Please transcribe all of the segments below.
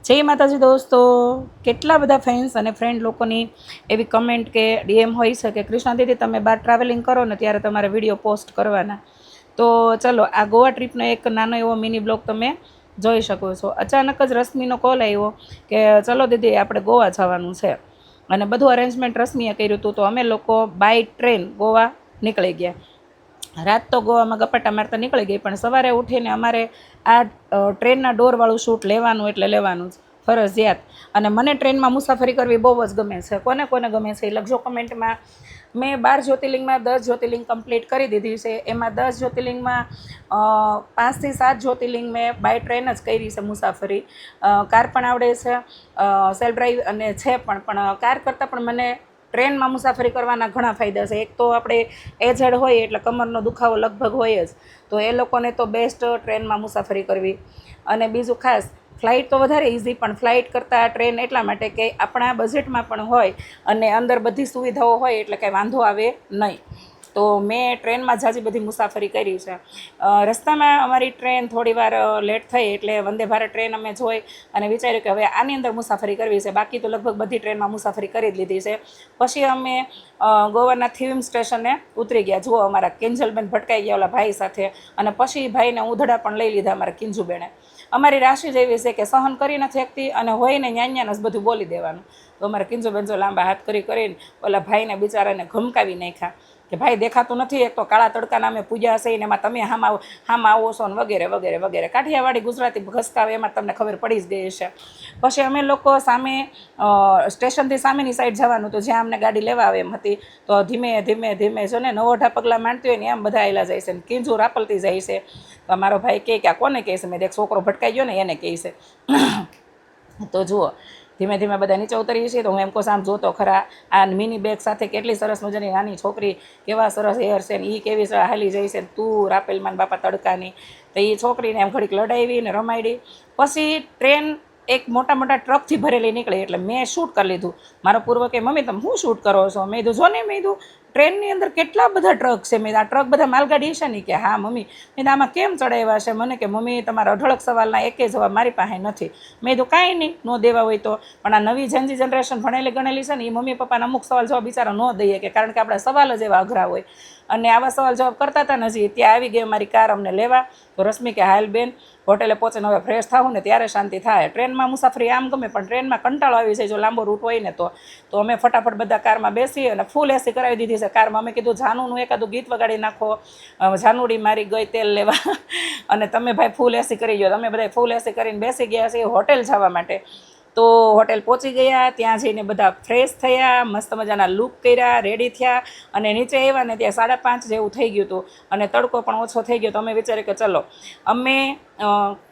જય માતાજી દોસ્તો, કેટલા બધા ફેન્સ અને ફ્રેન્ડ લોકોની એવી કમેન્ટ કે ડીએમ હોય છે કે કૃષ્ણા દીદી તમે બહાર ટ્રાવેલિંગ કરો ને ત્યારે તમારે વિડીયો પોસ્ટ કરવાના. તો ચલો, આ ગોવા ટ્રીપનો એક નાનો એવો મિની બ્લોગ તમે જોઈ શકો છો. અચાનક જ રશ્મિનો કોલ આવ્યો કે ચલો દીદી આપણે ગોવા જવાનું છે, અને બધું અરેન્જમેન્ટ રશ્મિએ કર્યું હતું. તો અમે લોકો બાય ટ્રેન ગોવા નીકળી ગયા. રાત તો ગોવામાં ગપાટા મારતા નીકળી ગઈ, પણ સવારે ઉઠીને અમારે આ ટ્રેનના ડોરવાળું શૂટ લેવાનું એટલે લેવાનું જ ફરજિયાત. અને મને ટ્રેનમાં મુસાફરી કરવી બહુ જ ગમે છે. કોને કોને ગમે છે એ લખજો કમેન્ટમાં. મેં 12 જ્યોતિર્લિંગમાં 10 જ્યોતિર્લિંગ કમ્પ્લીટ કરી દીધી છે. એમાં 10 જ્યોતિર્લિંગમાં 5 થી 7 જ્યોતિર્લિંગ મેં બાય ટ્રેન જ કરી છે મુસાફરી. કાર પણ આવડે છે, સેલ્ફ ડ્રાઈવ અને છે પણ કાર કરતાં પણ મને ટ્રેનમાં મુસાફરી કરવાના ઘણા ફાયદા છે. એક તો આપણે એજડ હોય એટલે કમરનો દુખાવો લગભગ હોય જ, તો એ લોકોને તો બેસ્ટ ટ્રેનમાં મુસાફરી કરવી. અને બીજું ખાસ, ફ્લાઇટ તો વધારે ઇઝી, પણ ફ્લાઇટ કરતાં ટ્રેન એટલા માટે કે આપણા બજેટમાં પણ હોય અને અંદર બધી સુવિધાઓ હોય એટલે કાંઈ વાંધો આવે નહીં. તો મેં ટ્રેનમાં ઝાઝી બધી મુસાફરી કરી છે. રસ્તામાં અમારી ટ્રેન થોડી વાર લેટ થઈ એટલે વંદે ભારત ટ્રેન અમે જોઈ અને વિચાર્યું કે હવે આની અંદર મુસાફરી કરવી છે. બાકી તો લગભગ બધી ટ્રેનમાં મુસાફરી કરી જ લીધી છે. પછી અમે ગોવાના થીમ સ્ટેશને ઉતરી ગયા. જુઓ, અમારા કિંજલબેન ભટકાઈ ગયા ઓલા ભાઈ સાથે, અને પછી ભાઈને ઉધડા પણ લઈ લીધા અમારા કિંજુબેને. અમારી રાશિ જ એવી છે કે સહન કરી નથી શકતી, અને હોય ને ન્યાન્યાને જ બધું બોલી દેવાનું. તો અમારા કિંજુબેન જો લાંબા હાથ કરીને ઓલા ભાઈને બિચારાને ઘમકાવી નાખ્યા કે ભાઈ દેખાતું નથી, એક તો કાળા તડકાના અમે પૂજા હશે ને એમાં તમે હામાં આવો છો ને વગેરે વગેરે વગેરે. કાઠિયાવાડી ગુજરાતી ઘસકાવે એમાં તમને ખબર પડી જ ગઈ છે. પછી અમે લોકો સામે સ્ટેશનથી સામેની સાઈડ જવાનું તો જ્યાં અમને ગાડી લેવા આવે એમ હતી. તો ધીમે ધીમે ધીમે જો ને 9 પગલાં માંડતી હોય ને એમ બધા આવેલા જાય છે ને કિંજુ રાપલતી જાય છે. તો મારો ભાઈ કે આ કોને કહે છે? મેં એક છોકરો ભટકાઈ ગયો ને એને કહે છે. તો જુઓ, ધીમે ધીમે બધા નીચે ઉતરીએ છીએ. તો હું એમ કહું આમ જોતો ખરા, આ મિની બેગ સાથે કેટલી સરસ મજાની નાની છોકરી, કેવા સરસ હેર છે ને એ કેવી હાલી જાય છે ને તું રાપેલમાન બાપા તડકાની. તો એ છોકરીને એમ ઘડીક લડાવી ને રમાડી. પછી ટ્રેન એક મોટા મોટા ટ્રકથી ભરેલી નીકળી એટલે મેં શૂટ કરી લીધું. મારો પૂર્વ કે મમ્મી તમે શું શૂટ કરો છો? મેં કીધું જો ને, મેં કીધું ટ્રેનની અંદર કેટલા બધા ટ્રક છે. મેં આ ટ્રક બધા માલગાડી છે ને? કે હા મમ્મી. મેં આમાં કેમ ચડાવ્યા છે? મને કે મમ્મી તમારા અઢળક સવાલના એકે જવાબ મારી પાસે નથી. મેં કીધું કાંઈ નહીં, ન દેવા હોય તો. પણ આ નવી જનજી જનરેશન ભણેલી ગણેલી છે ને એ મમ્મી પપ્પાના અમુક સવાલ જવાબ બિચારા ન દઈએ, કે કારણ કે આપણા સવાલ જ એવા અઘરા હોય. અને આવા સવાલ જવાબ કરતા હતા ને હજી ત્યાં આવી ગઈ અમારી કાર અમને લેવા. તો રશ્મિ કે હાલ બેન, હોટેલે પહોંચીને હવે ફ્રેશ થાવું ને ત્યારે શાંતિ થાય. ટ્રેનમાં મુસાફરી આમ ગમે, પણ ટ્રેનમાં કંટાળો આવી જાય જો લાંબો રૂટ હોય ને. તો અમે ફટાફટ બધા કારમાં બેસી અને ફૂલ એસી કરાવી દીધી છે કારમાં. અમે કીધું જાનુનું એકાદું ગીત વગાડી નાખો, જાનુડી મારી ગઈ તેલ લેવા. અને તમે ભાઈ ફૂલ એસી કરી ગયો. તમે બધા ફૂલ એસી કરીને બેસી ગયા છીએ હોટેલ જવા માટે. તો હોટેલ પહોંચી ગયા, ત્યાં જઈને બધા ફ્રેશ થયા, મસ્ત મજાના લુક કર્યા, રેડી થયા, અને નીચે આવ્યા ને ત્યાં 5:30 જેવું થઈ ગયું હતું, અને તડકો પણ ઓછો થઈ ગયો. તો અમે વિચાર્યું કે ચલો અમે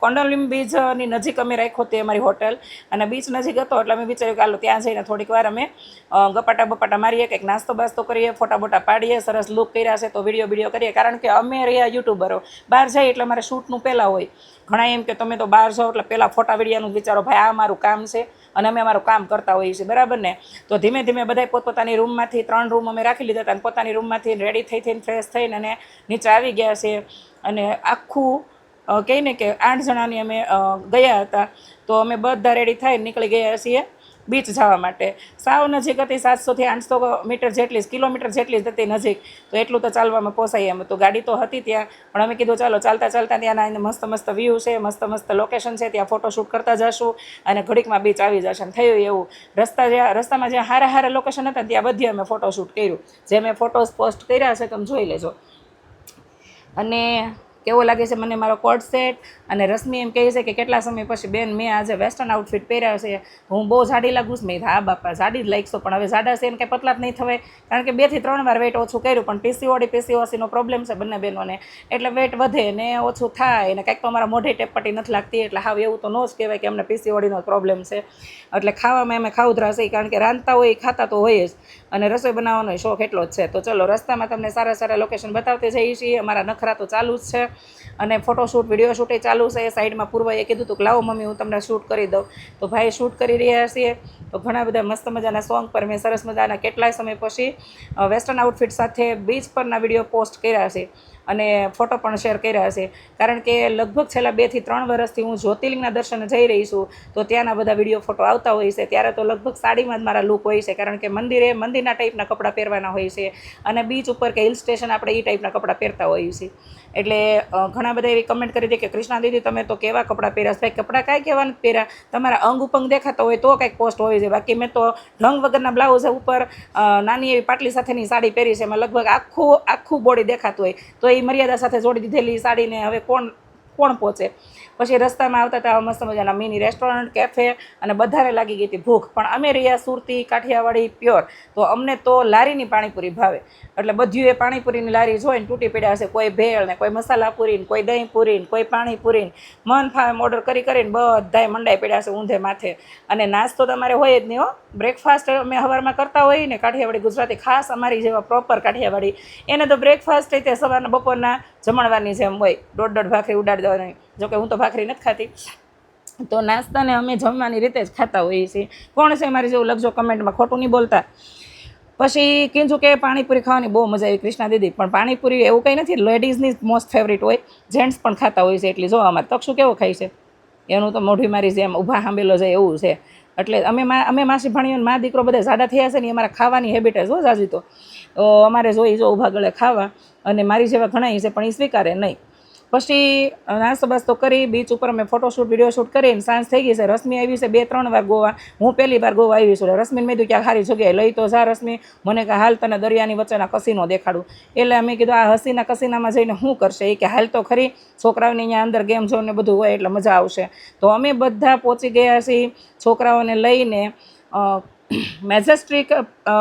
કોંડોલિમ બીચની નજીક અમે રાખ્યો તે અમારી હોટેલ, અને બીચ નજીક હતો એટલે અમે વિચાર્યું કે હાલો ત્યાં જઈને થોડીક વાર અમે ગપાટા બપાટા મારીએ, કંઈક નાસ્તો બાસ્તો કરીએ, ફોટા બોટા પાડીએ, સરસ લુક કર્યા છે તો વિડીયો કરીએ. કારણ કે અમે રહ્યા યુટ્યુબરો, બહાર જઈએ એટલે અમારે શૂટનું પહેલાં હોય. ઘણા એમ કે તમે તો બહાર જાઓ એટલે પહેલાં ફોટા વિડીયાનું વિચારો. ભાઈ આ અમારું કામ છે અને અમે અમારું કામ કરતા હોઈએ છીએ, બરાબર ને? તો ધીમે ધીમે બધા પોતપોતાની રૂમમાંથી 3 રૂમ અમે રાખી લીધા હતા, અને પોતાની રૂમમાંથી રેડી થઈને ફ્રેશ થઈને અને નીચે આવી ગયા છે. અને આખું કહીને કે 8 જણાની અમે ગયા હતા. તો અમે બધા રેડી થઈને નીકળી ગયા છીએ બીચ જવા માટે. સાવ નજીક હતી, 700 થી 800 મીટર જેટલી કિલોમીટર જેટલી જ હતી નજીક. તો એટલું તો ચાલવામાં પોસાય એમ તો. ગાડી તો હતી ત્યાં, પણ અમે કીધું ચાલો ચાલતા ચાલતા ત્યાંના મસ્ત મસ્ત વ્યૂ છે, મસ્ત મસ્ત લોકેશન છે, ત્યાં ફોટોશૂટ કરતા જશું અને ઘડીકમાં બીચ આવી જશે. થયું એવું, રસ્તામાં જ્યાં હારા હારા લોકેશન હતા ત્યાં બધી અમે ફોટોશૂટ કર્યું. જે મેં ફોટોસ પોસ્ટ કર્યા છે તમે જોઈ લેજો. અને કેવો લાગે છે મને મારો કોટ સેટ? અને રશ્મિ એમ કહે છે કે કેટલા સમય પછી બેન મેં આજે વેસ્ટર્ન આઉટફિટ પહેર્યા છે, હું બહુ જાડી લાગું છું? મેં હા બાપા જાડી જ લાગશો, પણ હવે જાડા છે એને કંઈ પતલા જ નહીં થવાય. કારણ કે 2 થી 3 વાર વેટ ઓછું કર્યું, પણ પીસીઓસીનો પ્રોબ્લેમ છે બંને બહેનોને, એટલે વેટ વધે ને ઓછું થાય. ને કંઈક તો અમારા મોઢે ટેપપટ્ટી નથી લાગતી, એટલે હાવ એવું તો ન જ કહેવાય કે અમને પીસીઓડીનો પ્રોબ્લેમ છે. એટલે ખાવામાં અમે ખાઉધરા છે, કારણ કે રાંધતા હોય ખાતા તો હોય જ, અને રસોઈ બનાવવાનો શોખ એટલો જ છે. તો ચલો રસ્તામાં તમને સારા સારા લોકેશન બતાવતી જઈએ છીએ. અમારા નખરા તો ચાલુ જ છે, અને ફોટોશૂટ વિડીયો શૂટ ચાલુ છે. સાઈડમાં પૂર્વએ કીધું હતું કે લાવો મમ્મી હું તમને શૂટ કરી દઉં. તો ભાઈ શૂટ કરી રહ્યા છીએ. તો ઘણા બધા મસ્ત મજાના સોંગ પર મેં સરસ મજાના કેટલાય સમય પછી વેસ્ટર્ન આઉટફિટ સાથે બીચ પરના વિડીયો પોસ્ટ કર્યા છે. અને ફોટો પણ શેર કર્યા હશે. કારણ કે લગભગ છેલ્લા 2 થી 3 વર્ષથી હું જ્યોતિર્લિંગના દર્શને જઈ રહી છું, તો ત્યાંના બધા વિડીયો ફોટો આવતા હોય છે. ત્યારે તો લગભગ સાડીમાં જ મારા લુક હોય છે, કારણ કે મંદિરના ટાઈપના કપડાં પહેરવાના હોય છે, અને બીચ ઉપર કે હિલ સ્ટેશન આપણે એ ટાઈપના કપડાં પહેરતા હોઈએ છીએ. એટલે ઘણા બધા એવી કમેન્ટ કરી હતી કે કૃષ્ણા દીદી તમે તો કેવા કપડાં પહેર્યા? ભાઈ કપડાં કાંઈ કહેવા નથી પહેર્યા, તમારા અંગ ઉપંગ દેખાતા હોય તો કંઈક પોસ્ટ હોય છે. બાકી મેં તો રંગ વગરના બ્લાઉઝ ઉપર નાની એવી પાટલી સાથેની સાડી પહેરી છે. એમાં લગભગ આખું બોડી દેખાતું હોય, તો એ મર્યાદા સાથે જોડી દીધેલી સાડીને હવે કોણ પહોંચે? પછી રસ્તામાં આવતા હતા મસ્ત મજાના મિની રેસ્ટોરન્ટ, કેફે, અને બધાને લાગી ગઈ હતી ભૂખ. પણ અમે રહ્યા સુરતી કાઠિયાવાડી પ્યોર, તો અમને તો લારીની પાણીપુરી ભાવે. એટલે બધું એ પાણીપુરીની લારી જોઈને તૂટી પડ્યા હશે. કોઈ ભેળ ને, કોઈ મસાલા પૂરી ને, કોઈ દહીં પૂરી ને, કોઈ પાણીપુરી ને, મન ફાવે ઓર્ડર કરીને બધાય મંડાઈ પડ્યા હશે ઊંધે માથે. અને નાસ્તો તમારે હોય જ નહીં હો. બ્રેકફાસ્ટ અમે સવારમાં કરતા હોઈએ ને કાઠિયાવાડી ગુજરાતી, ખાસ અમારી જેવા પ્રોપર કાઠિયાવાડી, એને તો બ્રેકફાસ્ટ રીતે સવારના બપોરના જમણવારની જેમ હોય, દોઢ ભાખરી ઉડાડી દેવાની. જોકે હું તો ભાખરી નથી ખાતી, તો નાસ્તાને અમે જમવાની રીતે જ ખાતા હોઈએ છીએ. કોણ છે મારી જેવું લખજો કમેન્ટમાં, ખોટું નહીં બોલતા. પછી કીધું કે પાણીપુરી ખાવાની બહુ મજા આવી કૃષ્ણા દીદી, પણ પાણીપુરી એવું કંઈ નથી, લેડીઝની મોસ્ટ ફેવરિટ હોય, જેન્ટ્સ પણ ખાતા હોય છે. એટલે જો અમારે તક્ષુ કેવો ખાય છે, એનું તો મોઢી મારી જેમ ઊભા સાંભળેલો જાય એવું છે. એટલે અમે માસી ભાણીઓ મા દીકરો બધા જાડા થયા છે ને, અમારા ખાવાની હેબિટ જ હો જાજી. તો અમારે જોઈ જો ઊભા ગળે ખાવા, અને મારી જેવા ઘણા છે પણ એ સ્વીકારે નહીં. પછી નાસ્તો બાસ્તો કરી બીચ ઉપર અમે ફોટોશૂટ વિડીયો શૂટ કરીને સાંજ થઈ ગઈ છે. રશ્મિ આવી છે 2-3 વાર ગોવા, હું પહેલી વાર ગોવા આવી છું. રશ્મિને મેં કીધું ક્યાં સારી જગ્યાએ લઈ તો જા રશ્મિ, મને કે હાલ તને દરિયાની વચ્ચેના કસીનો દેખાડું. એટલે અમે કીધું આ હસીના કસીનામાં જઈને શું કરશે? એ કે હાલ તો ખરી, છોકરાઓને અહીંયા અંદર ગેમ ઝોન ને બધું હોય એટલે મજા આવશે. તો અમે બધા પહોંચી ગયા છીએ છોકરાઓને લઈને મેજેસ્ટિક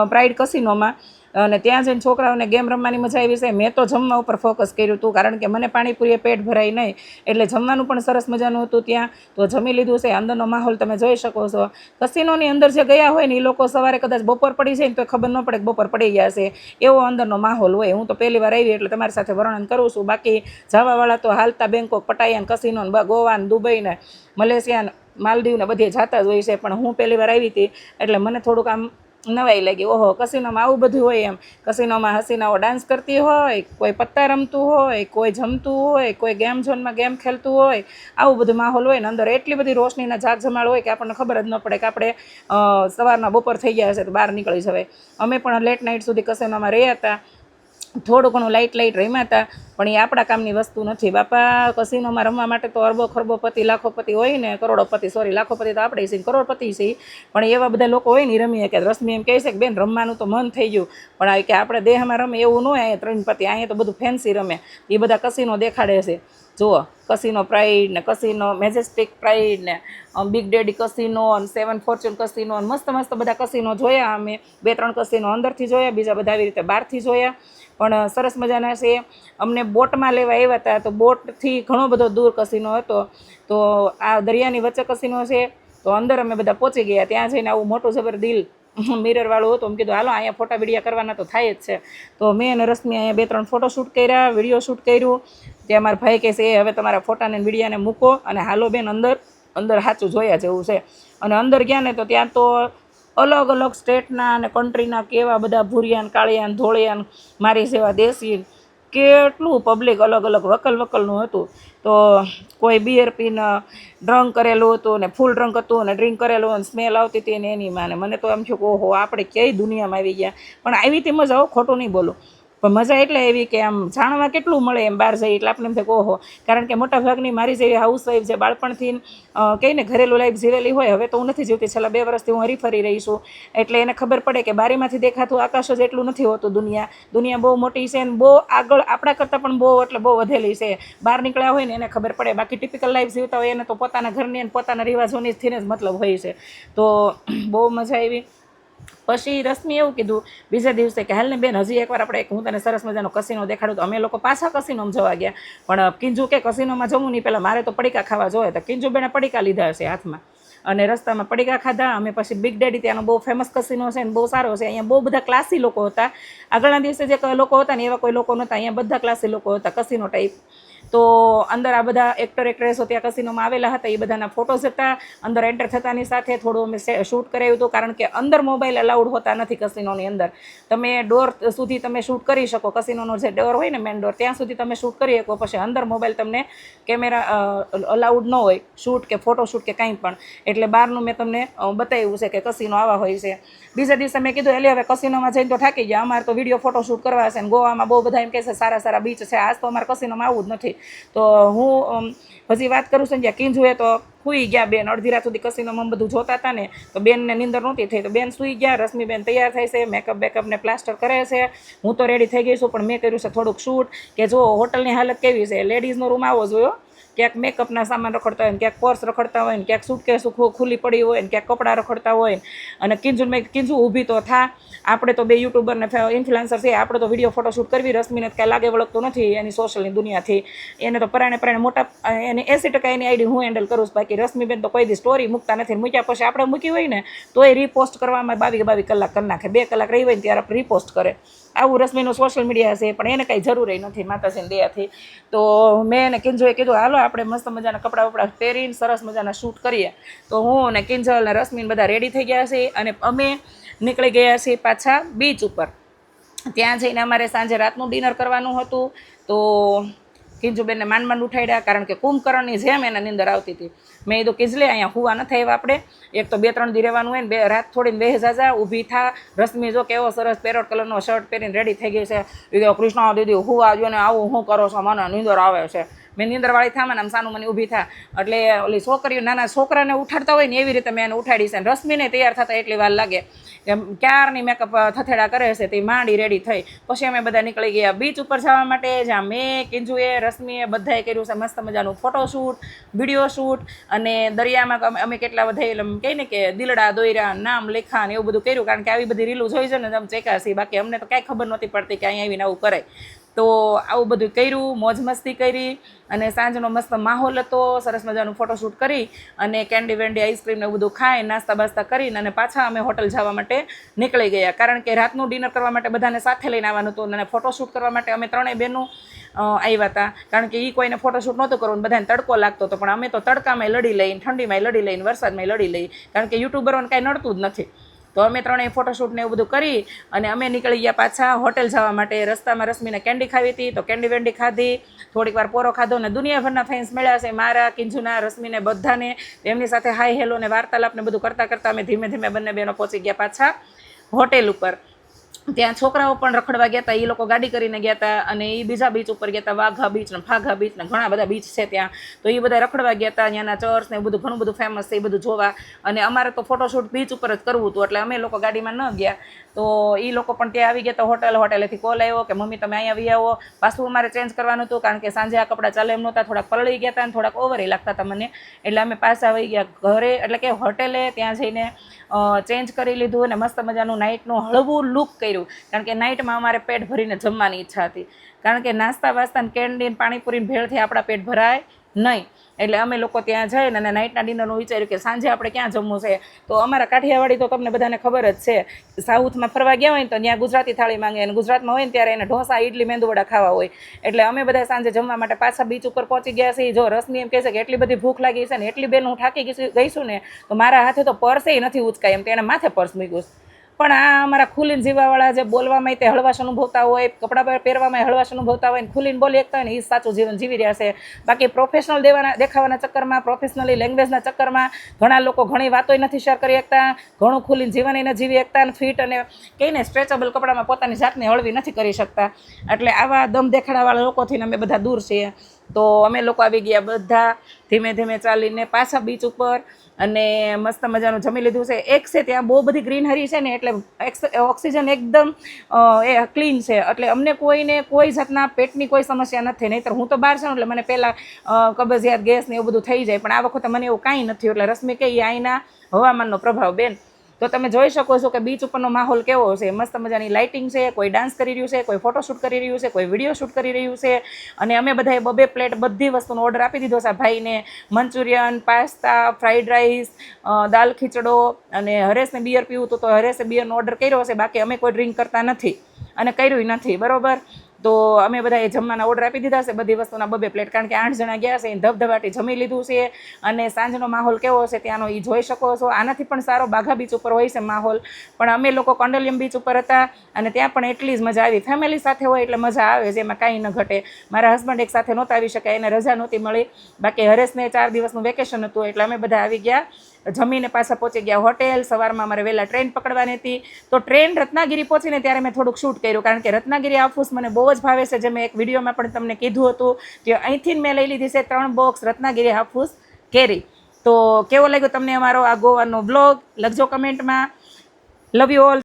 પ્રાઇડ કસિનોમાં, અને ત્યાં જઈને છોકરાઓને ગેમ રમવાની મજા આવી છે. મેં તો જમવા ઉપર ફોકસ કર્યું હતું, કારણ કે મને પાણીપુરીએ પેટ ભરાય નહીં, એટલે જમવાનું પણ સરસ મજાનું હતું ત્યાં. તો જમી લીધું છે. અંદરનો માહોલ તમે જોઈ શકો છો. કસિનોની અંદર જે ગયા હોય ને એ લોકો સવારે કદાચ બપોર પડી જાય ને તો ખબર ન પડે કે બપોર પડી ગયા છે, એવો અંદરનો માહોલ હોય. હું તો પહેલી વાર આવી એટલે તમારી સાથે વર્ણન કરું છું. બાકી જવાવાળા તો હાલતા Bangkok, Pattaya, casino, Goa, Dubai ને, મલેશિયા, માલદીવ ને બધે જતા જ હોય છે. પણ હું પહેલી વાર આવી હતી એટલે મને થોડુંક આમ નવાઈ લાગી. ઓહો, કસિનોમાં આવું બધું હોય એમ. કસિનોમાં હસીનાઓ ડાન્સ કરતી હોય, કોઈ પત્તા રમતું હોય, કોઈ જમતું હોય, કોઈ ગેમ ઝોનમાં ગેમ ખેલતું હોય, આવું બધું માહોલ હોય ને અંદર એટલી બધી રોશનીના ઝાકઝમાળ હોય કે આપણને ખબર જ ન પડે કે આપણે સવારના બપોર થઈ ગયા હશે તો બહાર નીકળી જવાય. અમે પણ લેટ નાઇટ સુધી કસિનોમાં રહ્યા હતા. થોડું ઘણું લાઇટ રમ્યા હતા, પણ એ આપણા કામની વસ્તુ નથી બાપા. કસિનોમાં રમવા માટે તો અરબો ખરબોપતિ લાખોપતિ હોય ને, કરોડોપતિ, સોરી લાખોપતિ તો આપણે છીએ, કરોડપતિ છે, પણ એવા બધા લોકો હોય ને રમીએ. કે રશ્મિ એમ કહે છે કે બેન રમવાનું તો મન થઈ ગયું, પણ કે આપણે દેહમાં રમે એવું ન હોય. અહીંયા ત્રણપતિ, અહીંયા તો બધું ફેન્સી રમે. એ બધા કસિનો દેખાડે છે. જુઓ, કસિનો પ્રાઇડ ને, કસિનો મેજેસ્ટિક પ્રાઇડ ને, big daddy casino, 7 Fortune casino, મસ્ત મસ્ત બધા કસિનો જોયા અમે. 2-3 કસિનો અંદરથી જોયા, બીજા બધા આવી રીતે બહારથી જોયા. પણ સરસ મજાના છે. અમને બોટમાં લેવા આવ્યા હતા, તો બોટથી ઘણો બધો દૂર કસિનો હતો. તો આ દરિયાની વચ્ચે કસિનો છે. તો અંદર અમે બધા પહોંચી ગયા. ત્યાં જઈને આવું મોટું જબર દિલ મિરરવાળું હતું. મેં કીધું હાલો અહીંયા ફોટા વિડીયા કરવાના તો થાય જ છે. તો મેં અને રશ્મિ અહીંયા 2-3 ફોટો શૂટ કર્યા, વિડીયો શૂટ કર્યું. ત્યાં મારા ભાઈ કહે છે હવે તમારા ફોટાને વિડીયાને મૂકો અને હાલો બેન અંદર સાચું જોયા જેવું છે. અને અંદર ગયા ને તો ત્યાં તો અલગ અલગ સ્ટેટના અને કન્ટ્રીના કેવા બધા ભૂરિયાન, કાળિયાન, ધોળિયાન, મારી જેવા દેશી, કેટલું પબ્લિક અલગ અલગ વકલનું હતું. તો કોઈ બિયર પીને ડ્રંક કરેલું હતું ને, ફૂલ ડ્રંક હતું અને ડ્રિંક કરેલું અને સ્મેલ આવતી હતી ને એની માને. મને તો એમ થયું કે ઓહો આપણે ક્યાંય દુનિયામાં આવી ગયા. પણ આવી હતી મજા, આવો ખોટું નહીં બોલું, પણ મજા એટલે એવી કે આમ જાણવા કેટલું મળે એમ બહાર જઈએ એટલે આપણે એમ થાય કે ઓહો. કારણ કે મોટાભાગની મારી જેવી હાઉસવાઈફ જે બાળપણથી કહીને ઘરેલું લાઈફ જીવેલી હોય, હવે તો હું નથી જીવતી, છેલ્લા 2 વર્ષથી હું હરીફરી રહી છું. એટલે એને ખબર પડે કે બારીમાંથી દેખાતું આકાશ જ એટલું નથી હોતું. દુનિયા બહુ મોટી છે ને બહુ આગળ આપણા કરતાં પણ બહુ એટલે બહુ વધેલી છે. બહાર નીકળ્યા હોય ને એને ખબર પડે. બાકી ટિપિકલ લાઈફ જીવતા હોય એને તો પોતાના ઘરની અને પોતાના રિવાજોની જ મતલબ હોય છે. તો બહુ મજા આવી. પછી રશ્મિ એવું કીધું બીજા દિવસે કે હાલ ને બેન હજી એકવાર આપણે હું તને સરસ મજાનો કસિનો દેખાડું. તો અમે લોકો પાછા કસિનોમાં જવા ગયા. પણ કિંજુ કે કસિનોમાં જવું નહીં, પહેલાં મારે તો પડીકા ખાવા જોઈએ. તો કિંજુ બેને પડીકા લીધા હશે હાથમાં અને રસ્તામાં પડીકા ખાધા અમે. પછી બિગ ડેડી ત્યાંનો બહુ ફેમસ કસિનો છે ને બહુ સારો છે. અહીંયા બહુ બધા ક્લાસી લોકો હતા. આગળના દિવસે જે લોકો હતા ને એવા કોઈ લોકો નહોતા. અહીંયા બધા ક્લાસી લોકો હતા કસિનો ટાઈપ. તો અંદર આ બધા એક્ટર એક્ટ્રેસો ત્યાં કસિનોમાં આવેલા હતા, એ બધાના ફોટોઝ હતા. અંદર એન્ટર થતાની સાથે થોડું અમે શૂટ કરાવ્યું હતું, કારણ કે અંદર મોબાઈલ અલાઉડ હોતા નથી કસિનોની અંદર. તમે ડોર સુધી તમે શૂટ કરી શકો, કસિનોનો જે ડોર હોય ને મેન ડોર, ત્યાં સુધી તમે શૂટ કરી શકો. પછી અંદર મોબાઈલ તમને કેમેરા અલાઉડ ન હોય, શૂટ કે ફોટોશૂટ કે કંઈ પણ. એટલે બહારનું મેં તમને બતાવ્યું છે કે કસિનો આવા હોય છે. બીજા દિવસે મેં કીધું એટલે હવે કસિનોમાં જઈને તો થાકી ગયા, અમારે તો વિડીયો ફોટોશૂટ કરવા છે ને ગોવામાં બહુ બધા એમ કહે છે સારા સારા બીચ છે, આજ તો અમારે કસિનોમાં આવવું જ નથી. તો હું હજી વાત કરું છું ને, જ્યાં કિંજુએ તો સૂઈ ગયા બેન, અડધી રાત સુધી કસિનોમાં બધું જોતા હતા ને, તો બેનને નીંદર નહોતી થઈ, તો બેન સૂઈ ગયા. રશ્મિબેન તૈયાર થાય છે, મેકઅપ બેકઅપને પ્લાસ્ટર કરે છે. હું તો રેડી થઈ ગઈ છું, પણ મેં કર્યું છે થોડુંક શૂટ, કે જો હોટલની હાલત કેવી છે. લેડીઝનો રૂમ આવો જોયો, ક્યાંક મેકઅપના સામાન રખડતા હોય ને, ક્યાંક પર્સ રખડતા હોય ને, ક્યાંક સૂટકેસ ખુલ્લી પડી હોય ને, ક્યાંક કપડાં રખડતા હોય. અને કિંજુ ઊભી તો થા, આપણે તો બે યુટ્યુબર ને ઇન્ફ્લુએન્સર છે, આપણે તો વિડીયો ફોટોશૂટ કરવી. રશ્મિને કાંઈ લાગે વળગતું નથી એની સોશિયલની દુનિયાથી, એને તો પરાણે મોટા, એને 80% એની આઈડી હું હેન્ડલ કરું છું. બાકી રશ્મિબેન તો કોઈ દી સ્ટોરી મૂકતા નથી, મૂક્યા પછી આપણે મૂકી હોય ને તોય રીપોસ્ટ કરવામાં 22 કલાક કરી નાખે. 2 કલાક રહી હોય ને ત્યારે આપણે રીપોસ્ટ કરે. આવું રશ્મિનું સોશિયલ મીડિયા છે, પણ એને કાંઈ જરૂર નથી માતાજીની દયાથી. તો મેં એને કિંજોએ કીધું હાલો આપણે મસ્ત મજાના કપડાં વપડા પહેરીને સરસ મજાના શૂટ કરીએ. તો હું અને કિંજલ અને રશ્મિન બધા રેડી થઈ ગયા છે, અને અમે નીકળી ગયા છીએ પાછા બીચ ઉપર. ત્યાં જઈને અમારે સાંજે રાતનું ડિનર કરવાનું હતું. તો કિંજુબેનને માંડ ઉઠાડ્યા, કારણ કે કુંભકર્ણની જેમ એના નીંદર આવતી હતી. મેં કીધું કિંજલે અહીંયા હુવા નથી આવ્યા આપણે, એક તો 2-3 દી રહેવાનું હોય ને, રાત થોડીને બેહી જાજા, ઊભી થા. રશ્મિ જો કેવો સરસ પેરોટ કલરનો શર્ટ પહેરીને રેડી થઈ ગઈ છે. એ કહો કૃષ્ણ દીદી હુવા જો ને, આવું શું કરો છો, મને નીંદર આવે છે. મેં નીંદરવાળી થામાં આમ સાનું મને ઊભી થા. એટલે ઓલી છોકરીઓ નાના છોકરાને ઉઠાડતા હોય ને એવી રીતે મેં એને ઉઠાડી છે. રશ્મિને તૈયાર થતાં એટલી વાર લાગે, ક્યારની મેકઅપ થથેડા કરે છે, તે માંડી રેડી થઈ. પછી અમે બધા નીકળી ગયા બીચ ઉપર જવા માટે, જ્યાં મેં, કિંજુએ, રશ્મિએ બધાએ કર્યું છે મસ્ત મજાનું ફોટોશૂટ, વિડીયો શૂટ. અને દરિયામાં અમે કેટલા બધા કહે ને કે દિલડા દોર્યા, નામ લેખા ને એવું બધું કર્યું, કારણ કે આવી બધી રીલું જોઈ છે ને તમે ચેકાશી. બાકી અમને તો કાંઈ ખબર નહોતી પડતી કે અહીંયા આવીને આવું કરાય. તો આવું બધું કર્યું, મોજ મસ્તી કરી, અને સાંજનો મસ્ત માહોલ હતો. સરસ મજાનું ફોટોશૂટ કરી અને કેન્ડી વેન્ડી આઈસ્ક્રીમ ને એવું બધું ખાઈ, નાસ્તા બાસ્તા કરીને અને પાછા અમે હોટલ જવા માટે નીકળી ગયા. કારણ કે રાતનું ડિનર કરવા માટે બધાને સાથે લઈને આવવાનું હતું, અને ફોટોશૂટ કરવા માટે અમે 3 બહેનો આવ્યા હતા. કારણ કે એ કોઈને ફોટોશૂટ નહોતું કરવું, બધાને તડકો લાગતો હતો, પણ અમે તો તડકામાં લડી લઈને, ઠંડીમાં લડી લઈને, વરસાદમાં લડી લઈ, કારણ કે યુટ્યુબરોને કાંઈ નડતું જ નથી. તો અમે 3 ફોટોશૂટ ને એવું બધું કરી અને અમે નીકળી ગયા પાછા હોટેલ જવા માટે. રસ્તામાં રશ્મિને કેન્ડી ખાવી હતી, તો કેન્ડી વેન્ડી ખાધી, થોડીક વાર પોરો ખાધો, અને દુનિયાભરના ફેન્સ મળ્યા છે મારા, કિંજુના, રશ્મિને બધાને. એમની સાથે હાય હેલો ને વાર્તાલાપ ને બધું કરતાં કરતાં અમે ધીમે ધીમે બંને બહેનો પહોંચી ગયા પાછા હોટેલ ઉપર. ત્યાં છોકરાઓ પણ રખડવા ગયા હતા, એ લોકો ગાડી કરીને ગયા હતા, અને એ બીજા બીચ ઉપર ગયા હતા, વાઘા બીચ ને ફાઘા બીચ ને ઘણા બધા બીચ છે ત્યાં. તો એ બધા રખડવા ગયા હતા, ત્યાંના ચર્ચ ને બધું ઘણું બધું ફેમસ છે, એ બધું જોવા. અને અમારે તો ફોટોશૂટ બીચ ઉપર જ કરવું હતું, એટલે અમે લોકો ગાડીમાં ન ગયા. તો એ લોકો પણ ત્યાં આવી ગયા હતા હોટેલેથી કોલ આવ્યો કે મમ્મી તમે અહીંયા આવી આવો. પાછું અમારે ચેન્જ કરવાનું હતું, કારણ કે સાંજે આ કપડાં ચાલે એમ નહોતા, થોડાક પલળી ગયા હતા અને થોડાક ઓવરે લાગતા હતા મને. એટલે અમે પાછા આવી ગયા ઘરે, એટલે કે હોટેલે. ત્યાં જઈને ચેન્જ કરી લીધું અને મસ્ત મજાનું નાઇટનું હળવું લુક કર્યું, કારણ કે નાઇટમાં અમારે પેટ ભરીને જમવાની ઈચ્છા હતી. કારણ કે નાસ્તા વાસ્તા કેન્ડીન પાણીપુરીને ભેળથી આપણા પેટ ભરાય નહીં. એટલે અમે લોકો ત્યાં જઈને અને નાઇટના ડિનરનું વિચાર્યું કે સાંજે આપણે ક્યાં જમવું છે. તો અમારા કાઠિયાવાડી તો તમને બધાને ખબર જ છે, સાઉથમાં ફરવા ગયા હોય ને તો ત્યાં ગુજરાતી થાળી માંગે, અને ગુજરાતમાં હોય ને ત્યારે એને ઢોસા, ઇડલી, મેંદુવડા ખાવા હોય. એટલે અમે બધા સાંજે જમવા માટે પાછા બીચ ઉપર પહોંચી ગયા છીએ. જો રશ્મિ એમ કહે છે કે એટલી બધી ભૂખ લાગી છે ને, એટલી બેન હું થાકી ગઈશું ને, તો મારા હાથે તો પર્સે નથી ઉચકાય એમ, તેણે માથે પર્સ મૂક્યું. પણ આ અમારા ખુલીને જીવવાવાળા જે બોલવામાં તે હળવાશ અનુભવતા હોય, કપડાં પહેરવામાં હળવાશ અનુભવતા હોય, ને ખુલીને બોલી શકતા હોય ને, એ સાચું જીવન જીવી રહ્યા છે. બાકી પ્રોફેશનલ દેખાવાના ચક્કરમાં, પ્રોફેશનલી લેંગ્વેજના ચક્કરમાં ઘણા લોકો ઘણી વાતોય નથી શેર કરી શકતા, ઘણું ખુલીને જીવન ન જીવી શકતા, અને ફિટ અને કહીને સ્ટ્રેચેબલ કપડામાં પોતાની જાતને હળવી નથી કરી શકતા. એટલે આવા દમ દેખાડાવાળા લોકોથી અમે બધા દૂર છીએ. તો અમે લોકો આવી ગયા બધા ધીમે ધીમે ચાલીને પાછા બીચ ઉપર, અને મસ્ત મજાનું જમી લીધું છે. એક છે ત્યાં બહુ બધી ગ્રીનહરી છે ને, એટલે ઓક્સિજન એકદમ ક્લીન છે, એટલે અમને કોઈ જાતના પેટની કોઈ સમસ્યા નથી. નહીંતર હું તો બહાર છું એટલે મને પહેલાં કબજિયાત, ગેસ ને એવું બધું થઈ જાય, પણ આ વખતે મને એવું કાંઈ નથી. એટલે રશ્મિ કે અહીંના હવામાનનો પ્રભાવ બેન. તો તમે જોઈ શકો છો કે બીચ ઉપરનો માહોલ કેવો છે. મસ્ત મજાની લાઇટિંગ છે, કોઈ ડાન્સ કરી રહ્યું છે, કોઈ ફોટોશૂટ કરી રહ્યું છે, કોઈ વિડીયો શૂટ કરી રહ્યું છે. અને અમે બધાએ 2 પ્લેટ બધી વસ્તુનો ઓર્ડર આપી દીધો છે ભાઈને. મંચુરિયન, પાસ્તા, ફ્રાઈડ રાઈસ, દાલ ખીચડો, અને હરેશને બિયર પીવું હતું તો હરેશે બિયરનો ઓર્ડર કર્યો છે. બાકી અમે કોઈ ડ્રિંક કરતા નથી અને કર્યું નથી, બરાબર. તો અમે બધાએ જમવાના ઓર્ડર આપી દીધા છે, બધી વસ્તુના 2-2 પ્લેટ, કારણ કે 8 જણા ગયા છે, ધબધબાટી જમી લીધું છે. અને સાંજનો માહોલ કેવો છે ત્યાંનો એ જોઈ શકો છો. આનાથી પણ સારો બાઘા બીચ ઉપર હોય છે માહોલ, પણ અમે લોકો કોંડોલિયમ બીચ ઉપર હતા અને ત્યાં પણ એટલી જ મજા આવી. ફેમિલી સાથે હોય એટલે મજા આવે છે, એમાં કાંઈ ન ઘટે. મારા હસબન્ડ એક સાથે નહોતા આવી શક્યા, એને રજા નહોતી મળી, બાકી હરેશને 4 દિવસનું વેકેશન હતું એટલે અમે બધા આવી ગયા. જમીને પાછા પહોંચી ગયા હોટેલ. સવારમાં અમારે વહેલા ટ્રેન પકડવાની હતી, તો ટ્રેન રત્નાગીરી પહોંચીને ત્યારે મેં થોડુંક શૂટ કર્યું, કારણ કે રત્નાગીરી હાફૂસ મને બહુ જ ભાવે છે, જે મેં એક વિડીયોમાં પણ તમને કીધું હતું કે અહીંથી મેં લઈ લીધી છે 3 બોક્સ રત્નાગીરી હાફૂસ કેરી. તો કેવો લાગ્યો તમને અમારો આ ગોવાનો બ્લોગ? લખજો કમેન્ટમાં. Love you all.